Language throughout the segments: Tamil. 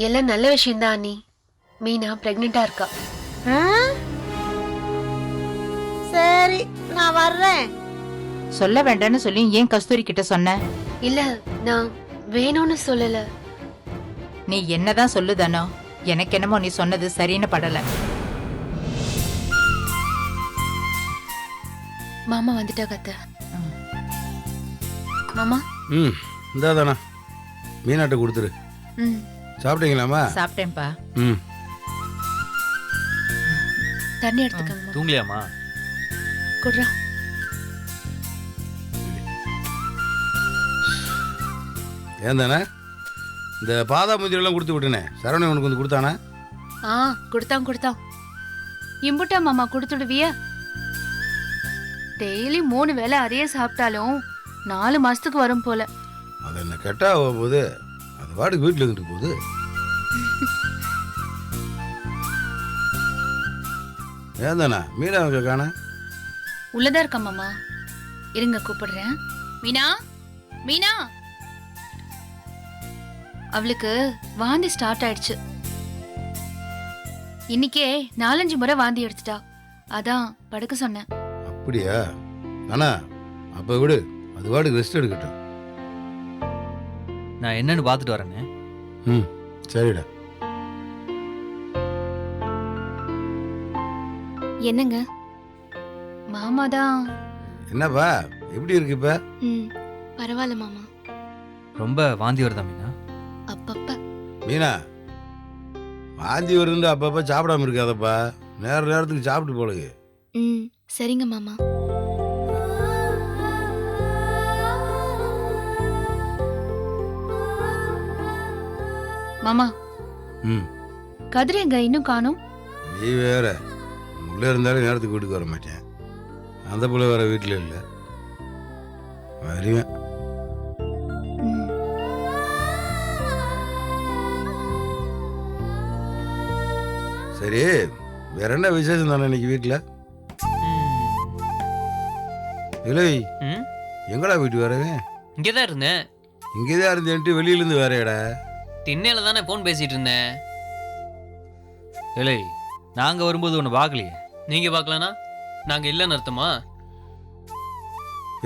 எல்லாம் நல்ல விஷயம்தான் அண்ணி. மீனா பிரெக்னெண்டா இருக்கா. சரி, நான் வர்றேன். சொல்ல வேண்டாம்னு சொல்லி ஏன் கஸ்தூரி கிட்ட சொன்ன? இல்ல, நான் வேணும்னு சொல்லல. நீ என்னதான் சொல்லுதானோ, எனக்கு என்னமோ நீ சொன்னது சரின்னு படல. மாமா வந்துட்டா கத்த. மாமா. இந்தாதானா மீனாட்ட கொடுத்துரு. சாப்பிட்டீங்களாமா? சாப்பிட்டேன்ப்பா. தண்ணி எடுத்துக்கங்க. தூங்கலையாமா? குடுறா. ஏன் தானே இந்த பாதா முந்திரெல்லாம் கொடுத்து விட்டுனே சரவணன் உனக்கு வந்து கொடுத்தானா? கொடுத்தான். இம்புட்டா மாமா கொடுத்துடுவிய? டெய்லி 3 வேளை அதையே சாப்பிட்டாலும் 4 மாசத்துக்கு வரும் போல. அது என்ன கெட்டா போகுது, அது வாட்டுக்கு வீட்டில் இருந்துட்டு போகுது. ஏன் தானே மீனா அவங்க காண? உள்ளதா இருக்கா மாமா. இருங்க கூப்பிடுறேன். மீனா அவளுக்கு வாந்தி ஸ்டார்ட் ஆயிடுச்சு. இன்னைக்கே 4-5 முறை வாந்தி எடுத்துட்டா. அதான் படுக்க சொன்னேன். அப்படியா? அண்ணா அப்ப விடு, அது வாட்டுக்கு ரெஸ்ட் எடுக்கட்டும். நான் என்னன்னு பார்த்துட்டு வரேன்னு. சரிடா. என்னங்க மாமா தான். என்னப்பா எப்படி இருக்கு இப்ப? பரவாயில்ல மாமா. ரொம்ப வாந்தி வருதா மீனா? அப்பப்ப. மீனா வாந்தி வருது அப்பப்ப சாப்பிடாம இருக்காதப்பா, நேரத்துக்கு சாப்பிட்டு போலகு. சரிங்க மாமா. மாமா. கதிர் எங்க இன்னும் காணோம்? நீ வேற உள்ள இருந்தாலும் நேரத்துக்கு வீட்டுக்கு வர மாட்டேன். அந்த புள்ள வேற வீட்டுல இல்ல, வருவேன். சரி, வேற என்ன விசேஷம் தானே இன்னைக்கு வீட்டுல? இல்லை எங்கடா வீட்டு வரவே? இங்கேதான் இருந்தேன். இங்கேதான் இருந்தேன்ட்டு வெளியில இருந்து வேறேடா? திண்ணையில தானே போன் பேசிட்டு இருந்தேன். இல்லை, நாங்க வரும்போது ஒன்று பார்க்கலையே. நீங்க பார்க்கலனா நாங்க இல்லைன்னு அர்த்தமா?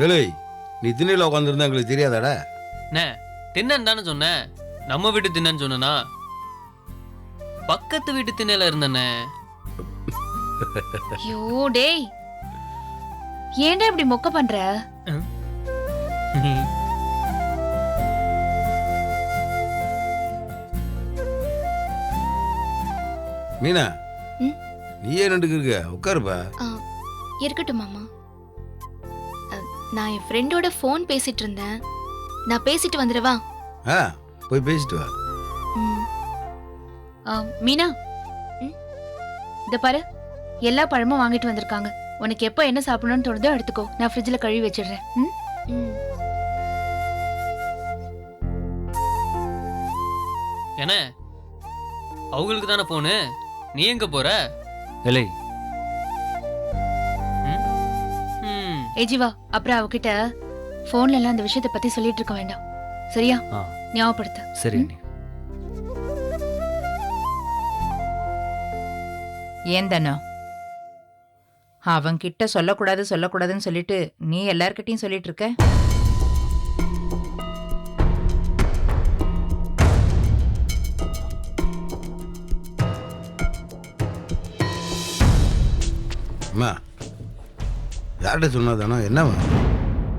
ஏலே, நீ திண்ணையில உட்காந்துருந்தா எங்களுக்கு தெரியாதாடா? என்ன தின்னன்னு தானே சொன்னேன். நம்ம வீட்டு தின்னன்னு சொன்னா பக்கத்து வீட்டு திண்ணையில இருந்தேனே. ஐயோ டேய், ஏன்டா இப்படி மொக்க பண்ற? மீனா, நீ ஏன் நின்றுக்கு இருக்க? உட்காருப்பா. இருக்கட்டும் மாமா. நான் என் ஃப்ரெண்டோட ஃபோன் பேசிட்டு இருந்தேன். நான் பேசிட்டு வந்துடவா? போய் பேசிட்டு வா. மீனா, இத பாரு, எல்லா பழமும் வாங்கிட்டு வந்திருக்காங்க. உனக்கு எப்போ என்ன சாப்பிடணும்னு தோணுதோ எடுத்துக்கோ. நான் ஃப்ரிட்ஜ்ல கழுவி வச்சிடுறேன். என்ன அவங்களுக்கு தானே போனு, நீ எங்க போற? இல்லை ஏஜிவா, அப்புறம் அவகிட்ட போன்ல எல்லாம் அந்த விஷயத்தை பத்தி சொல்லிட்டு இருக்க வேண்டாம், சரியா? ஞாபகப்படுத்து. சரி. ஏன் தானோ அவன்கிட்ட சொல்லக்கூடாதுன்னு சொல்லிட்டு நீ எல்லார்கிட்டையும் சொல்லிட்டு இருக்க? அம்மா, யார்கிட்ட சொன்னாதானோ? என்னவா?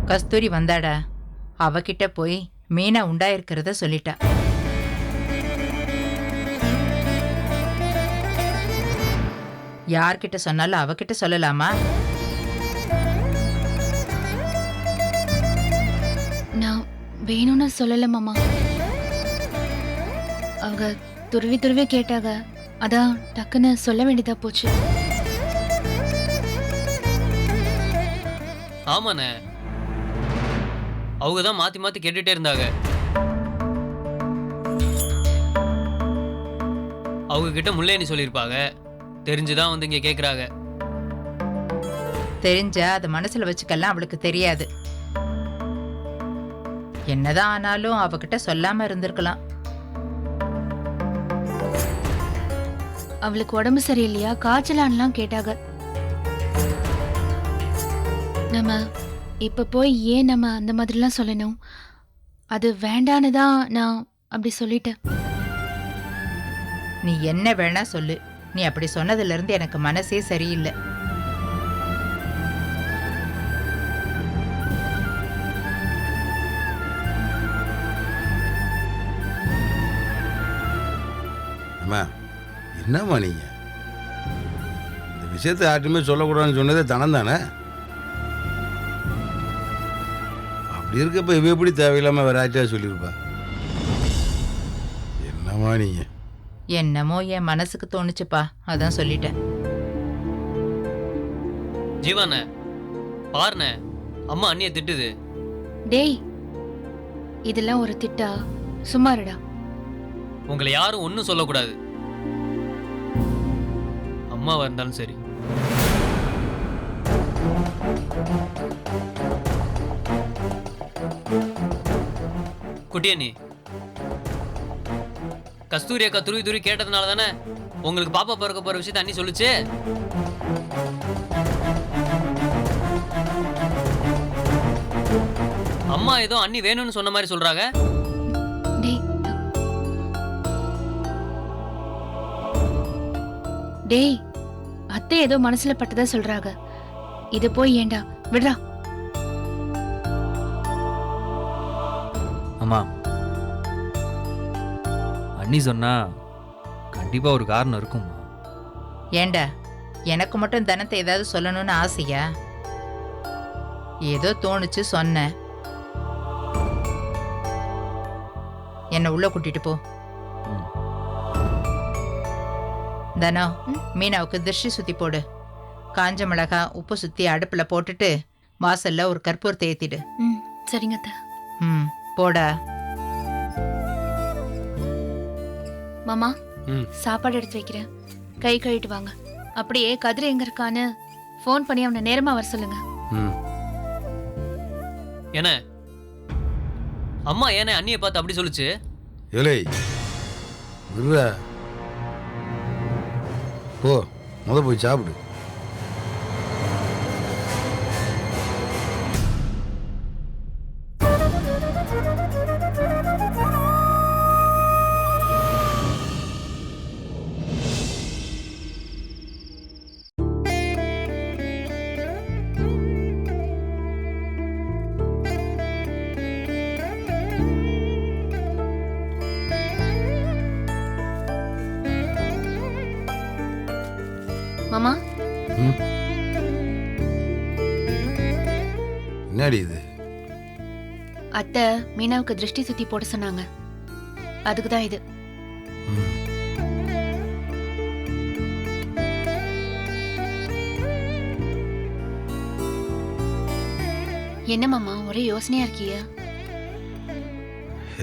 கஸ்தூரி வந்தாடா, அவகிட்ட போய் மீனா உண்டாயிருக்கிறத சொல்லிட்டா. யார்கிட்ட சொன்னாலும் அவகிட்ட சொல்லலாமா? நான் வேணும்னு சொல்லல மாமா. அவங்க துருவி கேட்டாங்க, அதான் டக்குன்னு சொல்ல வேண்டியதா போச்சு. ஆமாண்ணே, அவங்க தான் மாத்தி கேட்டுட்டே இருந்தாங்க. அவங்க கிட்ட முல்லையனி சொல்லியிருப்பாங்க, தெரிஞ்சுதான் வந்து இங்க கேக்குறாங்க. தெரிஞ்சா அது மனசுல வச்சுக்கலாம், அவளுக்கு தெரியாது. என்னதான் ஆனாலும் அவகிட்ட சொல்லாம இருந்திருக்கலாம். அவளுக்கு உடம்பு சரியில்லையா, காய்ச்சலான்லாம் கேட்டாங்க. நம்ம இப்ப போய் ஏன் நம்ம அந்த மாதிரிலாம் சொல்லணும்? அது வேண்டான்னு தான் நான் அப்படி சொல்லிட்டேன். நீ என்ன வேணா சொல்லு, நீ அப்படி சொன்னதுல இருந்து எனக்கு மனசே சரியில்லை. அம்மா என்னம்மா நீங்க இந்த விஷயத்தை யார்ட்டுமே சொல்லக்கூடாதுன்னு சொன்னதே தனம் தானே? அப்படி இருக்கப்ப இவ எப்படி தேவையில்லாம வேற ஆச்சா சொல்லியிருப்பா? என்னம்மா நீங்க? என்னமோ என் மனசுக்கு தோணுச்சுப்பா, அதான் சொல்லிட்டேன். ஜீவாண்ண பாருண்ண, அம்மா அண்ணியை திட்டுது. டேய், இதெல்லாம் ஒரு திட்டா? சும்மாருடா. உங்களை யாரும் ஒன்றும் சொல்லக்கூடாது. அம்மாவா இருந்தாலும் சரி. குட்டியண்ணி, கஸ்தூரி அக்கா துருவி துருவி கேட்டதுனால தானே உங்களுக்கு பாப்பா பிறக்க போற விஷயத்த அண்ணி சொல்லுச்சு. அம்மா ஏதோ அண்ணி வேணும்னு சொன்ன மாதிரி சொல்றாங்க. டேய் டேய், அத்தை ஏதோ மனசுல பட்டதா சொல்றாங்க. இது போய் ஏண்டா விடுறா. அம்மா, அண்ணி சொன்னா கண்டிப்பா ஒரு காரணம் இருக்கும்மா. ஏண்டா, எனக்கு மட்டும் தனத்தை ஏதாவது சொல்லணும்னு ஆசையா? ஏதோ தோணுச்சு சொன்னேன். என்னை உள்ள கூட்டிட்டு போ. ம். தனோ, மீனாவுக்கு திருஷ்டி சுத்தி போடு. காஞ்ச மிளகா உப்பு சுத்தி அடுப்புல போட்டுட்டு வாசல்ல ஒரு கற்பூரத்தை ஏத்திடு. ம், சரிங்க அத்தை. ம், போடா. மாமா, ம். சாப்பாடு எடுத்து வைக்கிறேன். கை கழுவிட்டு வாங்க. அப்படியே கதிர் எங்க இருக்கான்னு ஃபோன் பண்ணி அவனை நேரமா வர சொல்லுங்க. ம். என்ன அம்மா ஏனே அண்ணியை பார்த்து அப்படி சொல்லுச்சு? ஏலே விடுறா, போ போய் சாப்பிடு. மாமா, ம். என்னடி இது? அத்தை மீனாவுக்கு திருஷ்டி சுத்தி போட சொன்னாங்க. அதுக்கு தான் இது. ம். என்ன மாமா ஒரே யோசனையா இருக்கிய?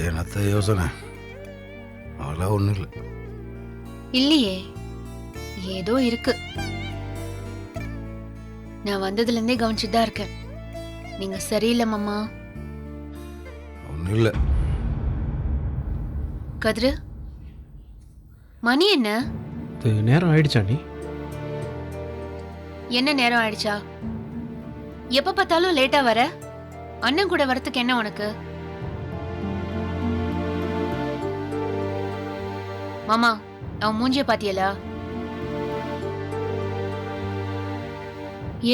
என்னத்த யோசனை? அதெல்லாம் ஒன்றும் இல்லை. இல்லையே, ஏதோ இருக்கு. நான் வந்ததுல இருந்தே கவனிச்சுட்டு தான் இருக்கேன். நீங்க சரியில்லை மாமா. ஒன்றும் இல்லை. கதிரு, மணி என்ன? இது நேரம் ஆயிடுச்சா நீ? என்ன நேரம் ஆயிடுச்சா? எப்ப பார்த்தாலும் லேட்டா வர. அண்ணன் கூட வரத்துக்கு என்ன உனக்கு? மாமா, அவன் மூஞ்சிய பாத்தியலா?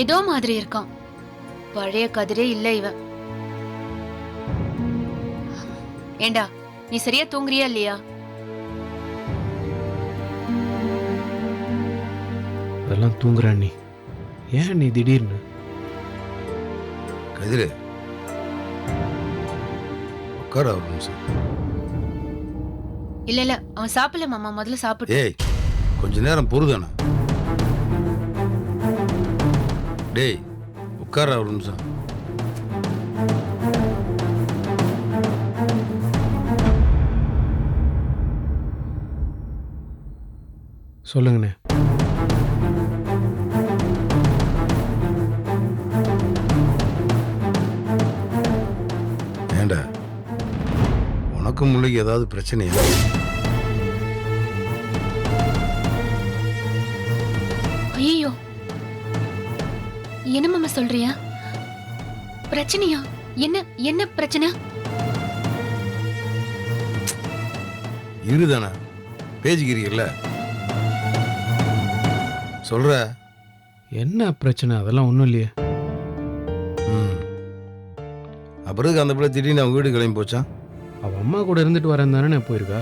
ஏதோ மாதிரி இருக்கான். பழைய கதிரே இல்ல இவன். ஏண்டா, நீ சரியா தூங்குறியா இல்லையா? அதெல்லாம் தூங்குறா நீ. ஏன் நீ திடீர்னு? கதிரு, உட்கார ஒரு நிமிஷம். இல்ல இல்ல, அவன் சாப்பிடல மாமா. முதல்ல சாப்பிட்டு. ஏய், கொஞ்ச நேரம் பொறுதானா? டேய், உட்கார ஒரு நிமிஷம். சொல்லுங்கண்ணே. ஏண்டா, உனக்கும் முள்ளைக்கு ஏதாவது பிரச்சனையா? ஐயோ, என்ன மாமா சொல்றியா? பிரச்சனையா? என்ன என்ன பிரச்சனை? இருதானே பேசிக்கிறீங்கல்ல, சொல்ற. என்ன பிரச்சனை? அதெல்லாம் ஒன்றும் இல்லையே. ம். அப்புறம் அந்த பிள்ளை திடீர்னு அவங்க வீடு கிளம்பி போச்சான். அவள் அம்மா கூட இருந்துட்டு வரேன் தானே போயிருக்கா.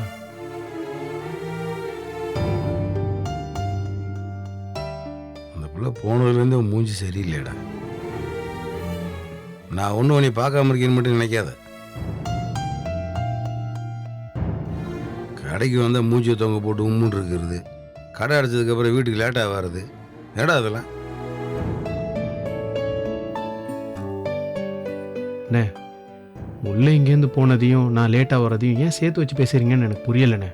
அந்த பிள்ளை போனதுலேருந்து அவன் மூஞ்சி சரியில்லைடா. நான் ஒன்றும் உன்னை பார்க்காம இருக்கேன்னு மட்டும் நினைக்காத. கடைக்கு வந்தால் மூஞ்சியை தொங்க போட்டு உம்முன்னு இருக்கிறது, கடை அடைச்சதுக்கப்புறம் வீட்டுக்கு லேட்டாக வர்றது, ஏடா அதெல்லாம்? உள்ளே இங்கேருந்து போனதையும் நான் லேட்டாக வர்றதையும் ஏன் சேர்த்து வச்சு பேசுறீங்கன்னு எனக்கு புரியலண்ணே.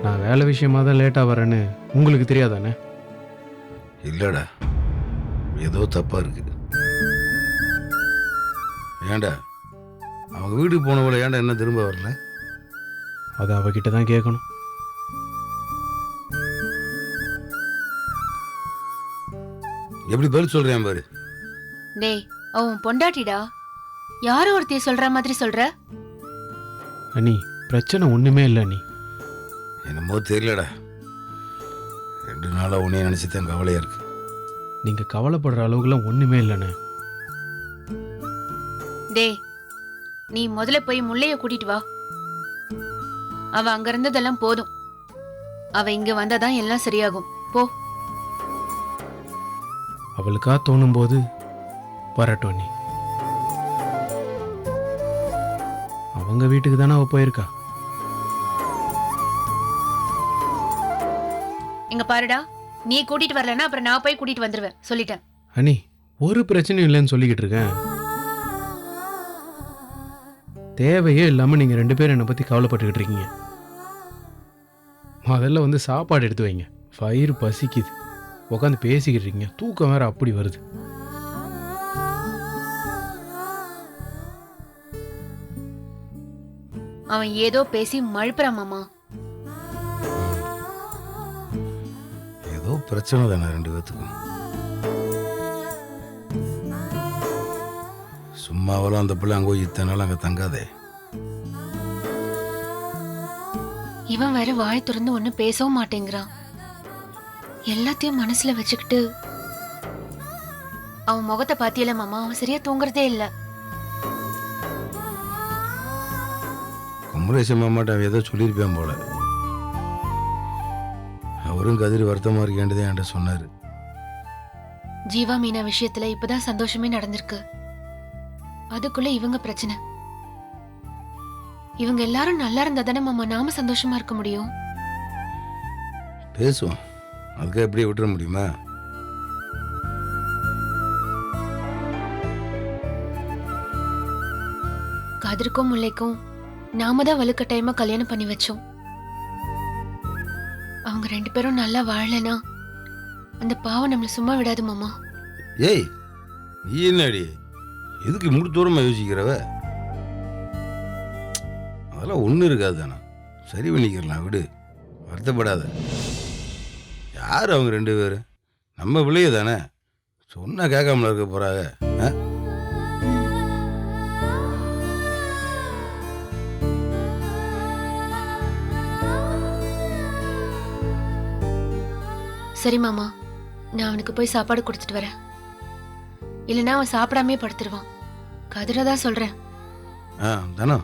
நான் வேலை விஷயமா தான் லேட்டாக வரேன்னு உங்களுக்கு தெரியாதானே? இல்லைடா, ஏதோ தப்பாக இருக்கு. ஏண்டா அவங்க வீட்டுக்கு போனவளை ஏன்டா என்ன திரும்ப வரல? அதை அவகிட்ட தான் கேட்கணும். எப்படி பதில் சொல்றேன் பாரு. டேய், அவன் பொண்டாட்டிடா. யாரோ ஒருத்தைய சொல்ற மாதிரி சொல்ற. அண்ணி, பிரச்சனை ஒன்றுமே இல்லை அண்ணி. என்னமோ தெரியலடா, 2 நாளாக உன்னைய நினச்சி தான் கவலையாக இருக்கு. நீங்கள் கவலைப்படுற அளவுக்குலாம் ஒன்றுமே இல்லைண்ணே. டேய், நீ முதல்ல போய் முள்ளைய கூட்டிட்டு வா. அவ அங்க இருந்ததெல்லாம் போதும். அவ இங்க வந்தாதான் எல்லாம் சரியாகும். போ. அவளுக்கா தோணும் போது வரட்டும் அண்ணி. அவங்க வீட்டுக்கு தானே அவள் போயிருக்கா. இங்க பாருடா, நீ கூட்டிட்டு வரலன்னா அப்புறம் நான் போய் கூட்டிட்டு வந்துருவேன், சொல்லிட்டேன். அண்ணி, ஒரு பிரச்சனையும் இல்லைன்னு சொல்லிக்கிட்டு இருக்கேன். தேவையே இல்லாமல் நீங்கள் 2 பேரும் என்னை பற்றி கவலைப்பட்டுக்கிட்டு இருக்கீங்க. முதல்ல வந்து சாப்பாடு எடுத்து வைங்க. வயிறு பசிக்குது. உட்காந்து பேசிக்கிட்டு இருக்கீங்க. தூக்கம் வேற அப்படி வருது. அவன் ஏதோ பேசி மழுப்புறான் மாமா. ஏதோ பிரச்சனை தானே 2 பேத்துக்கும். சும்மாவெல்லாம் அந்த பிள்ளை அங்கே போய் இத்தனை நாள் அங்கே தங்காதே. இவன் வேற வாய் திறந்து ஒன்னும் பேசவும் மாட்டேங்கிறான். எல்லாத்தையும் மனசுல வச்சுக்கிட்டு. அவன் முகத்தை பாத்தியல மாமா, அவன் சரியா தூங்குறதே இல்ல. குமரேசன் மாமாட்ட அவன் ஏதோ சொல்லியிருப்பேன் போல. அவரும் கதிர் வருத்தமா இருக்கேன்றதே என்கிட்ட சொன்னாரு. ஜீவா மீனா விஷயத்துல இப்பதான் சந்தோஷமே நடந்திருக்கு. அதுக்குள்ள இவங்க பிரச்சனை. இவங்க எல்லாரும் நல்லா இருந்தா தானே மாமா நாம சந்தோஷமா இருக்க முடியும். பேசுவோம், அதுக்காக எப்படியே விட்டுற முடியுமா? கதிருக்கும் முல்லைக்கும் நாம தான் வலுக்கட்டாயமா கல்யாணம் பண்ணி வச்சோம். அவங்க 2 பேரும் நல்லா வாழலனா அந்த பாவம் நம்மள சும்மா விடாது மாமா. ஏய், நீ என்னடி எதுக்கு முழு தூரமா யோசிக்கிறவ? அதெல்லாம் ஒன்றும் இருக்காது தானே, சரி பண்ணிக்கிறலாம், விடு, வருத்தப்படாத. யார் அவங்க 2 பேரும்? நம்ம பிள்ளைய தானே, சொன்னா கேட்காமல இருக்க போறாங்க. சரி மாமா, நான் அவனுக்கு போய் சாப்பாடு கொடுத்துட்டு வரேன். இல்லைன்னா அவன் சாப்பிடாமே படுத்துருவான். கதிரதான் சொல்றேன். தானே.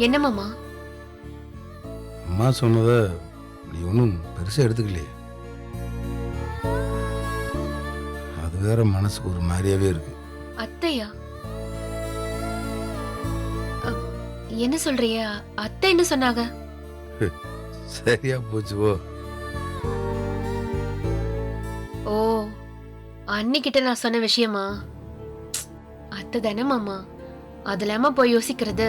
என்ன மாமா? அம்மா சொன்னத நீ ஒன்றும் பெருசாக எடுத்துக்கலையே. அது வேற மனசுக்கு ஒரு மாதிரியாவே இருக்கு. அத்தையா? என்ன சொல்றிய? அத்தை என்ன சொன்னாங்க? சரியா போச்சு. ஓ, அன்னிக்கிட்ட நான் சொன்ன விஷயமா? அத்தை தானே மாமா, அதுலாம போய் யோசிக்கிறது.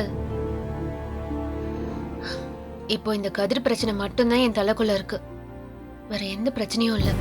இப்போ இந்த கதிர் பிரச்சனை மட்டும்தான் என் தலைக்குள்ள இருக்கு. வேற எந்த பிரச்சனையும் இல்லை.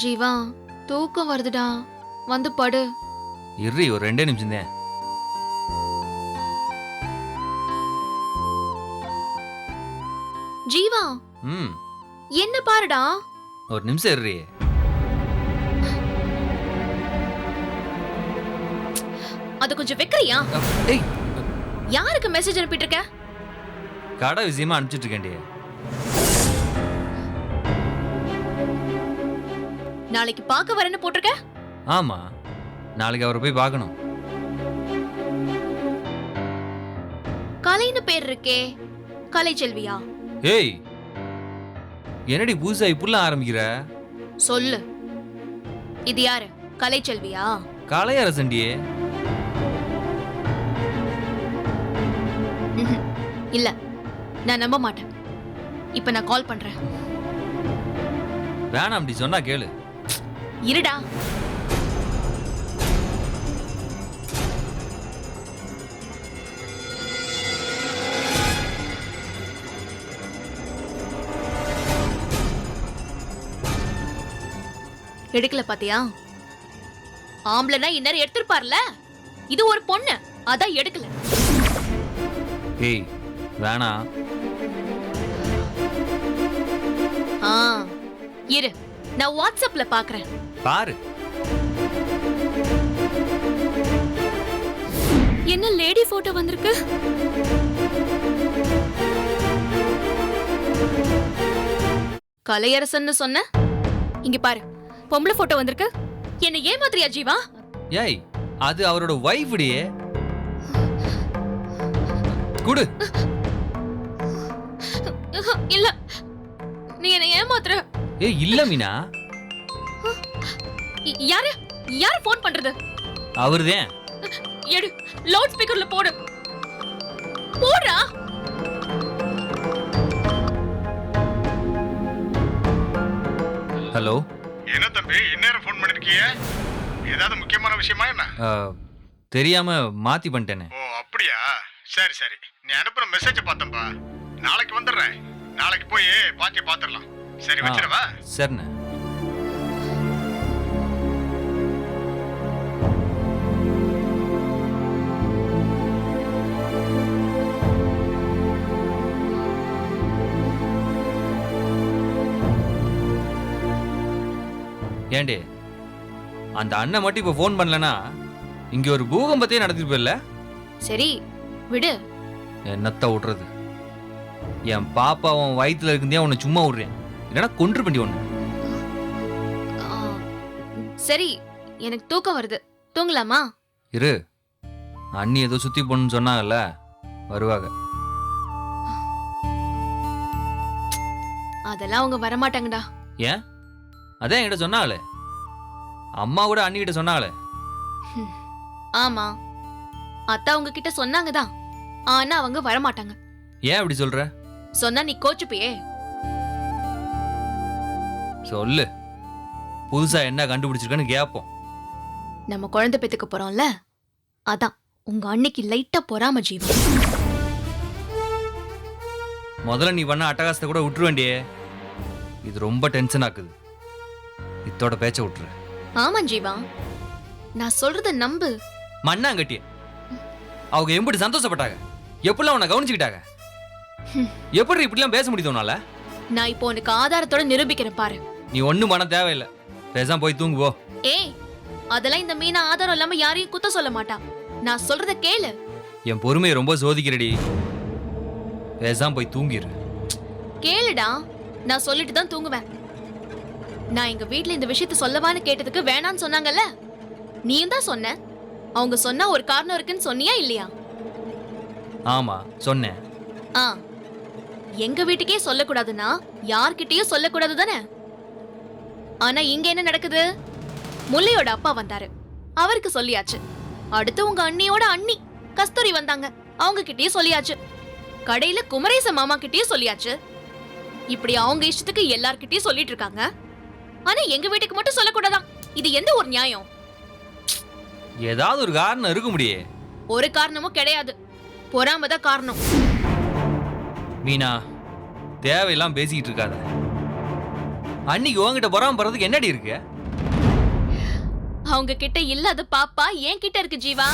ஜீவா தூக்கம் வருதுடா, வந்து படு. இரு ஒரு 2 நிமிஷம் தான். ஜீவா ம் என்ன பாருடா. ஒரு நிமிஷம் இரு. அது கொஞ்சம் வைக்கிறியா? ஏய் யாருக்கு மெசேஜ் அனுப்பிட்டு இருக்க? கடை விஷயமா அனுப்பிச்சிட்டு இருக்கேன்டி. நாளைக்கு பார்க்க வரேன்னு போட்டிருக்க. ஆமா, நாளைக்கு அவரை போய் பார்க்கணும். கலைன்னு பேர் இருக்கே, கலை செல்வியா? ஏய் என்னடி புதுசா இப்படிலாம் ஆரம்பிக்கிற? சொல்லு, இது யாரு? கலை செல்வியா? கலையரசண்டியே. இல்ல, நான் நம்ப மாட்டேன். இப்ப நான் கால் பண்றேன். வேணாம், அப்படி சொன்னா கேளு. இருடா. எடுக்கல பாத்தியா? ஆம்பளைனா இந்நேரம் எடுத்திருப்பார்ல. இது ஒரு பொண்ணு, அதான் எடுக்கல. ஏய் வேணாம். ஆ இரு, நான் வாட்ஸ்அப்ல பாக்குறேன். பாரு. என்ன லேடி போட்டோ வந்திருக்கு? கலையரசன்னு சொன்ன, இங்க பாரு, பொம்பளை போட்டோ வந்திருக்கு. என்ன ஏமாத்திரியா ஜீவா? ஏய் அது அவரோட வைஃப் டியே. குடு. இல்ல, நீ என்ன ஏமாத்துற. ஏய் இல்ல மீனா, யாரு யாரு போன் பண்றது? அவர்தான். எடு, லவுட் ஸ்பீக்கர்ல போடு. போடுறா. ஹலோ. என்ன தம்பி இந்நேரம் ஃபோன் பண்ணிருக்கீங்க? ஏதாவது முக்கியமான விஷயமா என்ன? தெரியாம மாத்தி பண்ணிட்டேனே. ஓ அப்படியா? சரி சரி, நீ அனுப்புற மெசேஜை பார்த்தேன்பா. நாளைக்கு வந்துடுறேன். நாளைக்கு போய் பார்த்துடலாம். சரி வச்சிடவா? சரிண்ணே. ஏண்டி அந்த அண்ணன் மட்டும் இப்ப போன் பண்ணலனா இங்க ஒரு பூகம்பத்தையே நடத்திட்டு போயிடல. சரி விடு. என்னத்த விடுறது? என் பாப்பா உன் வயிற்றுல இருக்குதே உன்னை சும்மா விடுறேன், இல்லைன்னா கொன்று பண்ணி ஒண்ணு. சரி, எனக்கு தூக்கம் வருது, தூங்கலாமா? இரு, அண்ணி ஏதோ சுத்தி போன்னு சொன்னாங்கல்ல, வருவாங்க. அதெல்லாம் அவங்க வரமாட்டாங்கடா. ஏன்? அதான் என்கிட்ட சொன்னாங்களே, அம்மா கூட அண்ணி கிட்ட சொன்னாங்களே. ஆமா, அத்தா அவங்க கிட்ட சொன்னாங்கதான், ஆனா அவங்க வரமாட்டாங்க. ஏன் அப்படி சொல்ற? சொன்னா நீ கோச்சுப்பியே. சொல்லு, புதுசா என்ன கண்டுபிடிச்சிருக்கன்னு கேப்போம். நம்ம குழந்தை பெத்துக்க போறோம்ல, அதான் உங்க அன்னைக்கு லைட்டா பொறாம ஜீவா. முதல்ல நீ பண்ண அட்டகாசத்தை கூட விட்டுரு வேண்டியே. இது ரொம்ப டென்ஷன் ஆக்குது. இத்தோட பேச்ச விட்டுரு. ஆமா ஜீவா, நான் சொல்றத நம்பு. மண்ணாங்கட்டிய அவங்க எப்படி சந்தோஷப்பட்டாங்க, எப்படிலாம் உன்னை கவனிச்சுக்கிட்டாங்க, எப்படி இப்படிலாம் பேச முடியுது உன்னால? நான் இப்போ உனக்கு ஆதாரத்தோட நிரூபிக்கிறேன் பாரு. நீ ஒண்ணும் பண்ண தேவையில்லை, பேசாம போய் தூங்குவோ. ஏய், அதெல்லாம் இந்த மீனா ஆதாரம் இல்லாம யாரையும் குத்த சொல்ல மாட்டா. நான் சொல்றத கேளு. என் பொறுமையை ரொம்ப சோதிக்கிறடி, பேசாம போய் தூங்கிரு. கேளுடா, நான் சொல்லிட்டு தான் தூங்குவேன். நான் எங்க வீட்ல இந்த விஷயத்த சொல்லவான்னு கேட்டதுக்கு வேணான்னு சொன்னாங்கல்ல, நீயும் தான் சொன்ன. அவங்க சொன்னா ஒரு காரணம் இருக்குன்னு சொன்னியா இல்லையா? ஆமா சொன்னேன். ஆ, எங்க வீட்டுக்கே சொல்லக்கூடாதுன்னா யார்கிட்டயும் சொல்லக்கூடாது தானே? ஆனா இங்க என்ன நடக்குது? முல்லையோட அப்பா வந்தாரு, அவருக்கு சொல்லியாச்சு. அடுத்து உங்க அண்ணியோட அண்ணி கஸ்தூரி வந்தாங்க, அவங்க கிட்டயும் சொல்லியாச்சு. கடையில குமரேச மாமா கிட்டயும் சொல்லியாச்சு. இப்படி அவங்க இஷ்டத்துக்கு எல்லார்கிட்டயும் சொல்லிட்டு இருக்காங்க. ஆனா எங்க வீட்டுக்கு மட்டும் சொல்லக்கூடாதான். இது எந்த ஒரு நியாயம்? ஏதாவது ஒரு காரணம் இருக்க முடியே. ஒரு காரணமும் கிடையாது, பொறாமதான் காரணம். மீனா, தேவையெல்லாம் பேசிக்கிட்டு இருக்காத. அன்னைக்கு உன்கிட்ட பொறாம போறதுக்கு என்னடி இருக்கு? அவங்க கிட்ட இல்லாத பாப்பா என் கிட்ட இருக்கு ஜீவா.